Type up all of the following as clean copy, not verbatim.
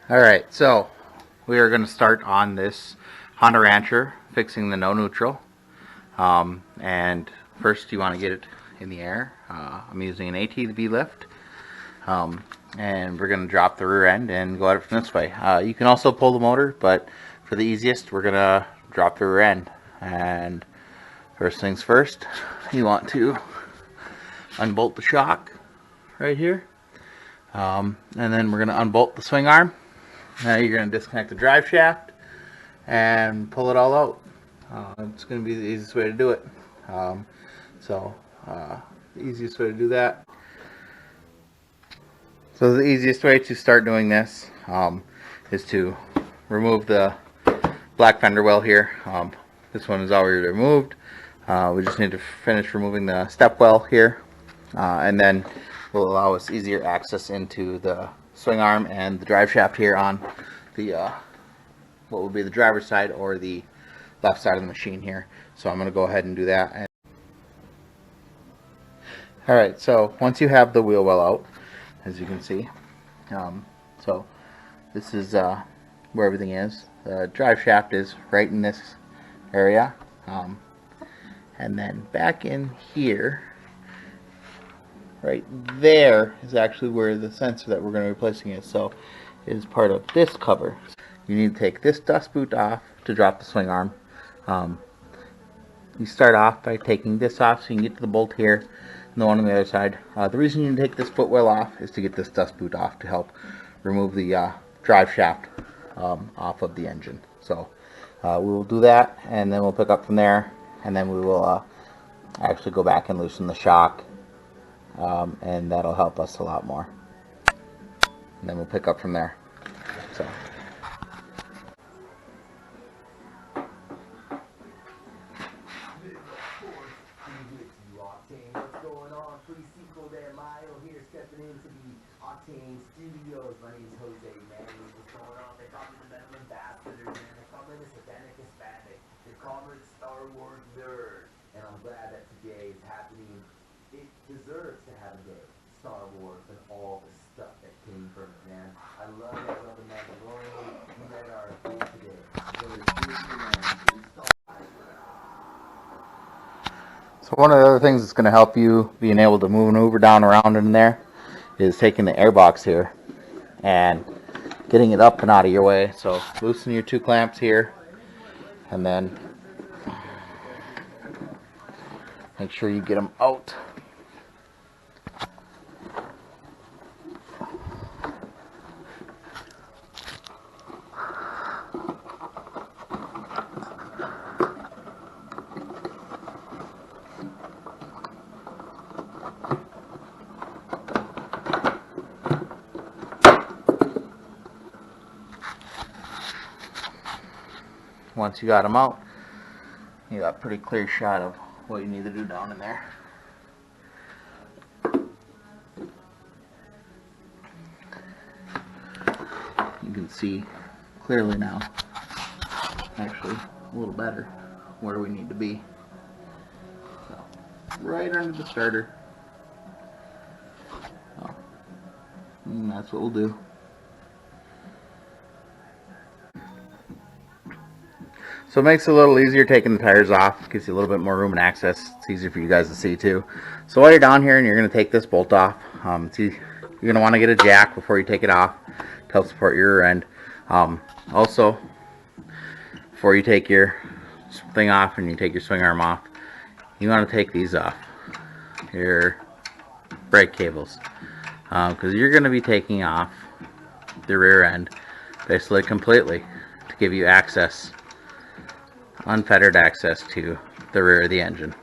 Alright, so we are going to start on this Honda Rancher fixing the no neutral. And first you want to get it in the air. I'm using an ATV lift. And we're going to drop the rear end and go at it from this way. You can also pull the motor, but for the easiest we're going to drop the rear end. And first things first, you want to unbolt the shock right here. And then we're going to unbolt the swing arm. Now you're going to disconnect the drive shaft and pull it all out. It's going to be the easiest way to do it. The easiest way to do that. So the easiest way to start doing this is to remove the black fender well here. This one is already removed. We just need to finish removing the step well here, and then will allow us easier access into the swing arm and the drive shaft here on the what will be the driver's side or the left side of the machine here. So I'm going to go ahead and do that. Alright, so once you have the wheel well out, as you can see, so this is where everything is. The drive shaft is right in this area, and then back in here, right there is actually where the sensor that we're going to be replacing is. So it is part of this cover. You need to take this dust boot off to drop the swing arm. You start off by taking this off so you can get to the bolt here and the one on the other side. The reason you take this footwell off is to get this dust boot off to help remove the drive shaft off of the engine. So we will do that, and then we'll pick up from there, and then we will actually go back and loosen the shock, and that'll help us a lot more. And then we'll pick up from there. So. What's going on? Pretty Cinco de Mayo here, stepping into the Octane Studios. My name is Jose Manny. What's going on? They call me the Metal Ambassador, man. They call me the Satanic Hispanic. They call me the Star Wars nerd. And I'm glad that today is happening. It deserves to have a day. Star Wars and all the stuff that came from it, man. I love that Brother Mandalorian. We met our goal today. Brother Disneyland. So one of the other things that's going to help you being able to maneuver down around in there is taking the airbox here and getting it up and out of your way. So loosen your two clamps here, and then make sure you get them out. Once you got them out, you got a pretty clear shot of what you need to do down in there. You can see clearly now, actually a little better, where we need to be. So, right under the starter. And that's what we'll do. So it makes it a little easier taking the tires off, gives you a little bit more room and access. It's easier for you guys to see too. So while you're down here and you're going to take this bolt off, you're going to want to get a jack before you take it off to help support your rear end. Also, before you take your thing off and you take your swing arm off, you want to take these off, your brake cables, because you're going to be taking off the rear end basically completely to give you access, unfettered access to the rear of the engine.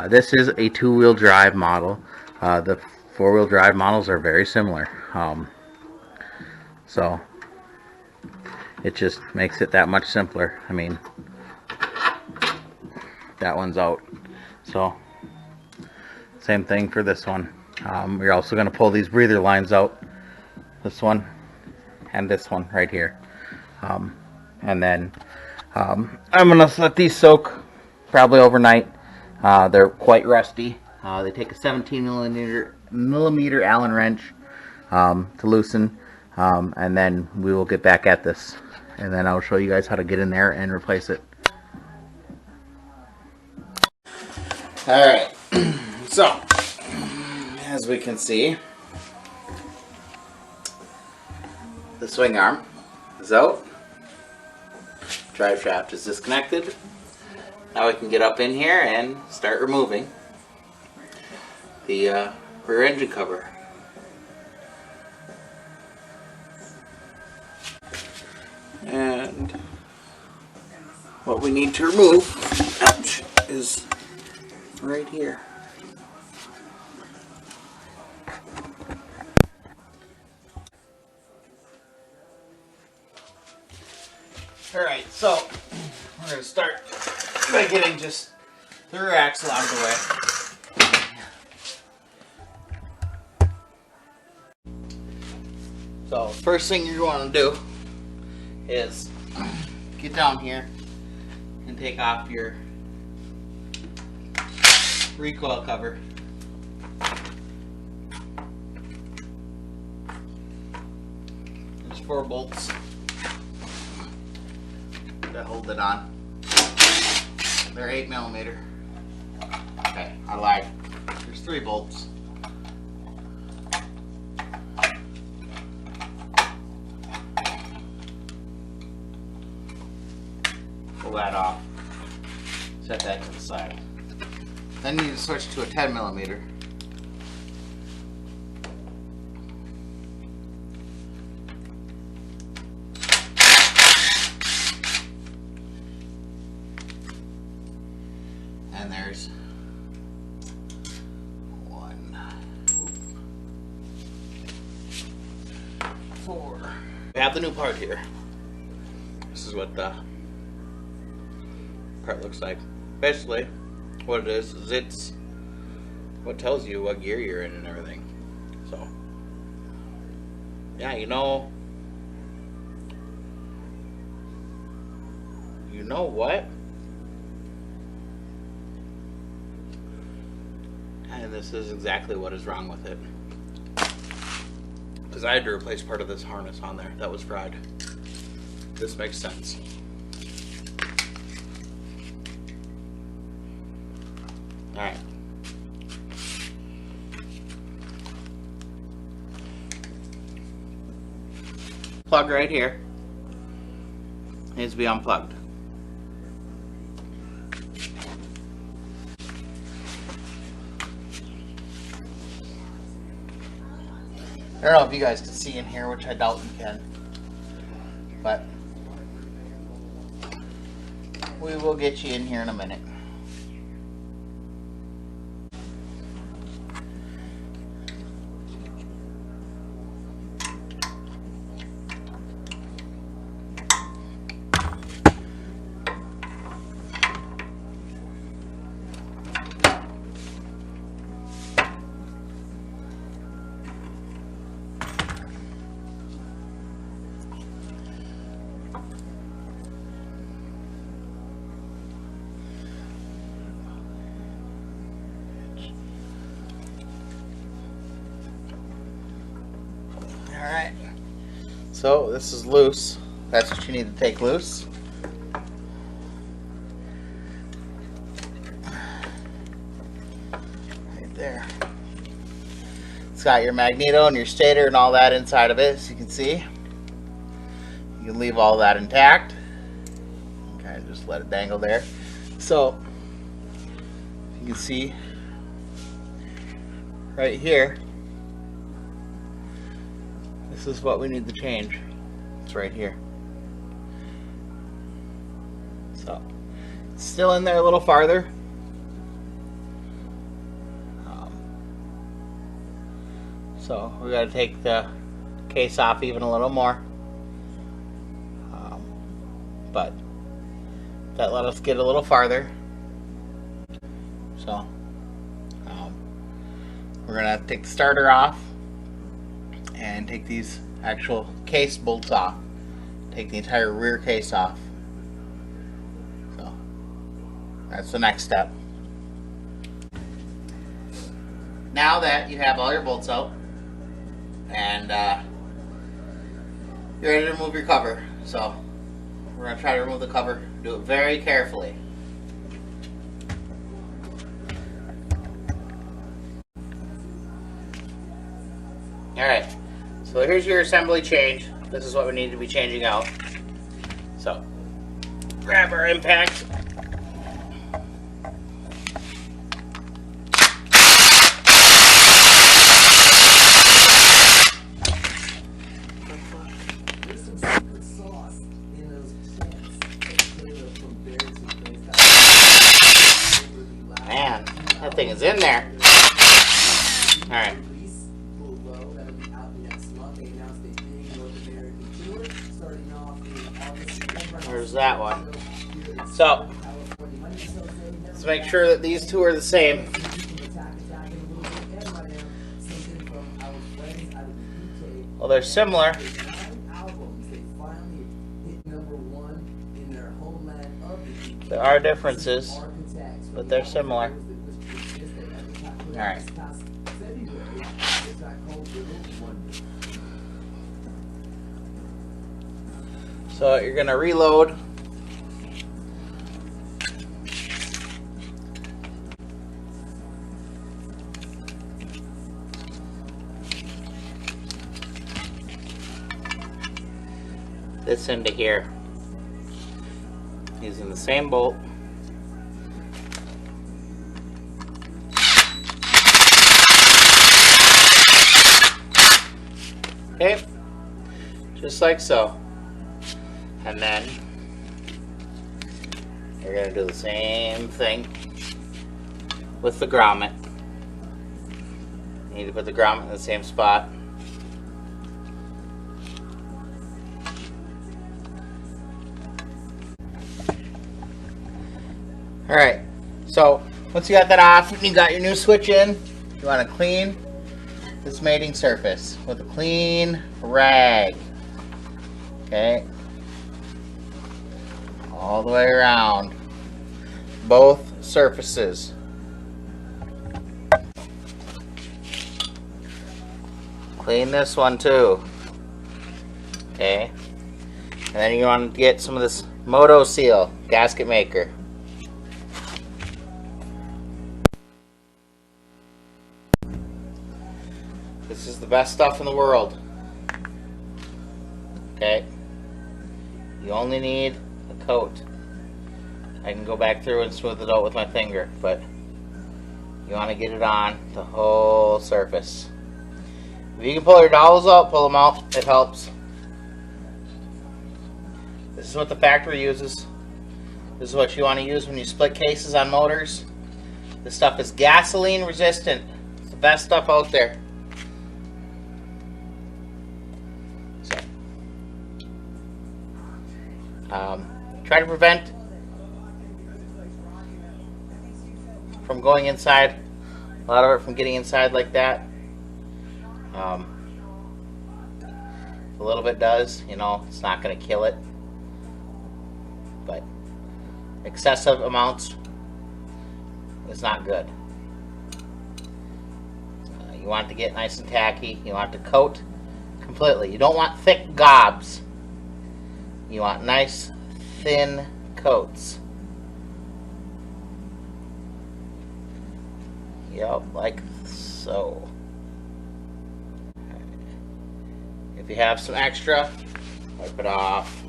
This is a two-wheel drive model. The four-wheel drive models are very similar, so it just makes it that much simpler. I mean, that one's out, so same thing for this one. We're also going to pull these breather lines out, this one and this one right here, and then I'm going to let these soak probably overnight. They're quite rusty. They take a 17 millimeter Allen wrench to loosen. and then we will get back at this, and then I'll show you guys how to get in there and replace it. Alright, so as we can see, the swing arm is out, drive shaft is disconnected. Now we can get up in here and start removing the rear engine cover. And what we need to remove, ouch, is right here. Alright, so we're going to start by getting just the rear axle out of the way. So first thing you want to do is get down here and take off your recoil cover. There's 4 bolts that hold it on. They're 8mm. Okay, I lied. There's 3 bolts. Pull that off. Set that to the side. Then you need to switch to a 10mm. And there's 1, 4. We have the new part here. This is what the part looks like. Basically, what it is it's what tells you what gear you're in and everything. So, yeah, you know what? And this is exactly what is wrong with it. Because I had to replace part of this harness on there that was fried. This makes sense. Alright. Plug right here needs to be unplugged. I don't know if you guys can see in here, which I doubt you can, but we will get you in here in a minute. Alright, so this is loose. That's what you need to take loose. Right there. It's got your magneto and your stator and all that inside of it, as you can see. You can leave all that intact. Kind of just let it dangle there. So, you can see right here, this is what we need to change. It's right here. So, it's still in there a little farther. So, we got to take the case off even a little more. But that let us get a little farther. So, we're going to have to take the starter off and take these actual case bolts off. Take the entire rear case off. So that's the next step. Now that you have all your bolts out and You're ready to remove your cover. So we're going to try to remove the cover. Do it very carefully. Alright, so here's your assembly change. This is what we need to be changing out. So, grab our impact. There's some secret sauce in those chips. Man, that thing is in there. Alright. There's that one. So, let's make sure that these two are the same. Well, they're similar. There are differences, but they're similar. Alright. So you're going to reload. This into here. Using the same bolt. Okay. Just like so. And then you're going to do the same thing with the grommet. You need to put the grommet in the same spot. Alright, so once you got that off, you got your new switch in, you want to clean this mating surface with a clean rag. Okay. All the way around both surfaces. Clean this one too. Okay. And then you want to get some of this Moto Seal gasket maker. This is the best stuff in the world. Okay. You only need a coat. I can go back through and smooth it out with my finger, but you want to get it on the whole surface. If you can pull your dowels out, pull them out. It helps. This is what the factory uses. This is what you want to use when you split cases on motors. This stuff is gasoline resistant. It's the best stuff out there. Try to prevent from going inside, a lot of it from getting inside like that. A little bit does, you know, it's not going to kill it, but excessive amounts is not good. You want it to get nice and tacky. You want it to coat completely. You don't want thick gobs. You want nice, thin coats. Yep, like so. If you have some extra, wipe it off.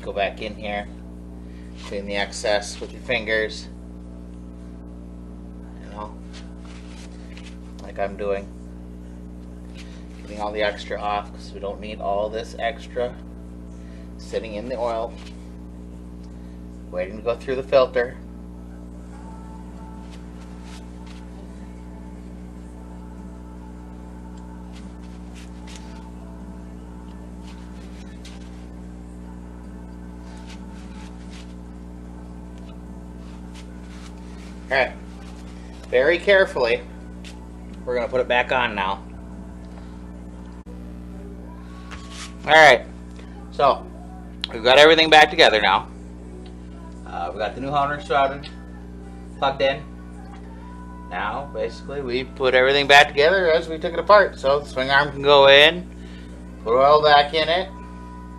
Go back in here. Clean the excess with your fingers. You know, like I'm doing. Getting all the extra off because we don't need all this extra sitting in the oil, waiting to go through the filter. Alright, very carefully, we're going to put it back on now. Alright, so we've got everything back together now. We've got the new harness routed, plugged in. Now, basically, we put everything back together as we took it apart. So the swing arm can go in, put oil back in it,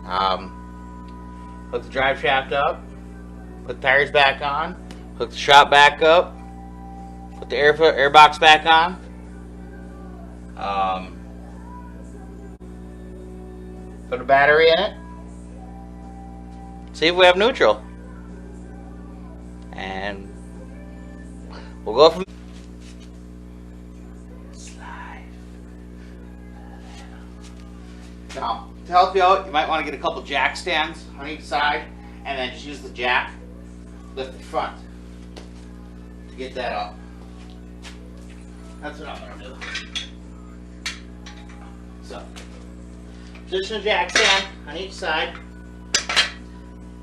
Hook the drive shaft up, put the tires back on, hook the shop back up, put the air box back on. Put a battery in it. See if we have neutral. And we'll go from slide. Now, to help you out, you might want to get a couple jack stands on each side, and then just use the jack, lift the front to get that up. That's what I'm going to do. So, position a jack stand on each side,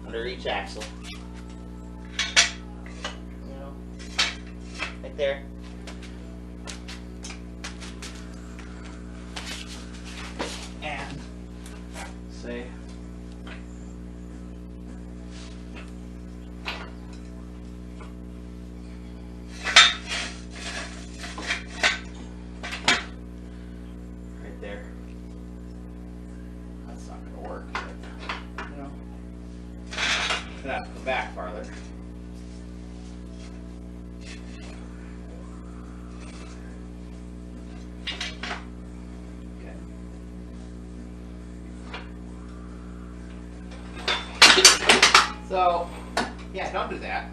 under each axle. You know, right there. And say right there. That's not going to work, but, you know, I'm gonna have to go back farther. Okay. So, yeah, don't do that.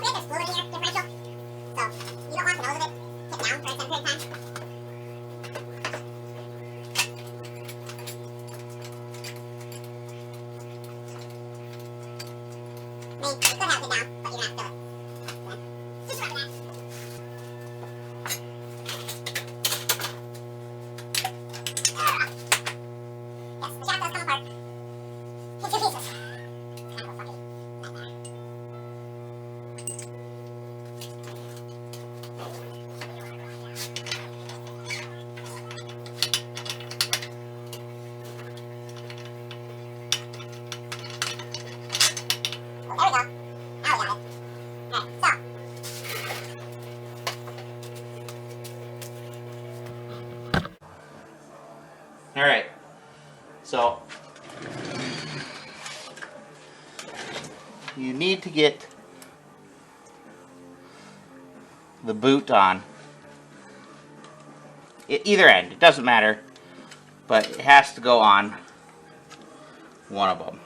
Don't forget there's fluid in your differential, so you don't want the nose of it hit down for an extended period of time. I mean, you could have it down, but you're gonna have to fill it. Just rub that. Yes, the shaft does come apart in two pieces. It's kind of a fucking nightmare. Well, there we go. Now we got it. Alright, so. Alright. So, you need to get the boot on. Either end, it doesn't matter, but it has to go on one of them.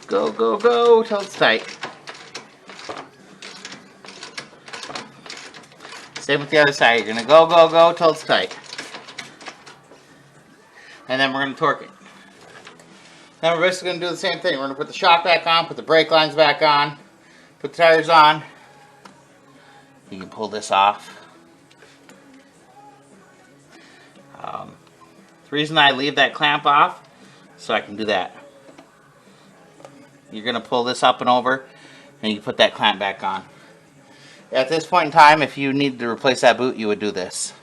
Go, go, go till it's tight. Same with the other side. You're going to go, go, go till it's tight. And then we're going to torque it. Then we're basically going to do the same thing. We're going to put the shock back on, put the brake lines back on, put the tires on. You can pull this off. The reason I leave that clamp off, so I can do that. You're going to pull this up and over, and you put that clamp back on. At this point in time, if you need to replace that boot, you would do this.